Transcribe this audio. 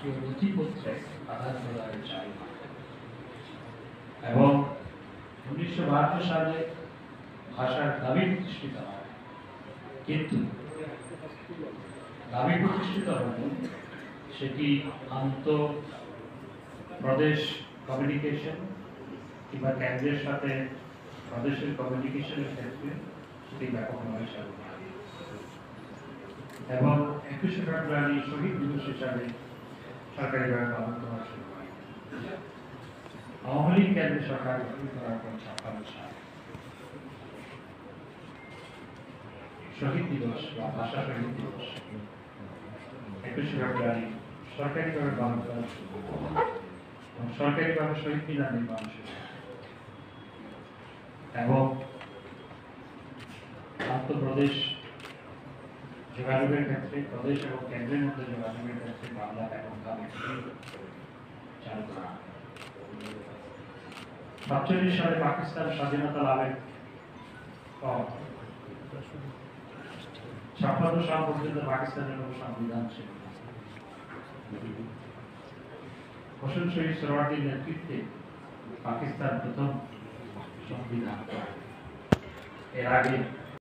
রাষ্ট্রীয় নথিপত্রে আধার প্রদানের চাই এবং 1972 সালে ভাষার দাবি প্রতিষ্ঠিত হয়, কিন্তু দাবি প্রতিষ্ঠিত হলে সেটি প্রদেশ কমিউনিকেশন কিংবা কেন্দ্রের সাথে প্রদেশের কমিউনিকেশনের ক্ষেত্রে সেটি ব্যাপকভাবে চালু হয় এবং 21শে ফেব্রুয়ারি শহীদ দিবস হিসাবে সরকারিভাবে পালন করা শুরু হয়। আওয়ামী লীগ কেন্দ্রের সরকার গঠন করার পর 56 সালে শহীদ দিবস বা ভাষা শহীদ দিবস 21শে ফেব্রুয়ারি সরকারিভাবে পালন করা শুরু হয় এবং সরকারিভাবে শহীদ মিনার নির্মাণ শুরু হয় এবং আন্তঃপ্রদেশ যোগাযোগের ক্ষেত্রে প্রদেশ এবং কেন্দ্রের মধ্যে যোগাযোগের ক্ষেত্রে বাংলা এবং চালু করা হয়। 47 সালে পাকিস্তান স্বাধীনতা লাভের পর 56 সাল পর্যন্ত পাকিস্তানের কোনো সংবিধান ছিল না। হোসেন শহীদ সোহরাওয়ার্দীর নেতৃত্বে পাকিস্তান প্রথম সংবিধান। এর আগে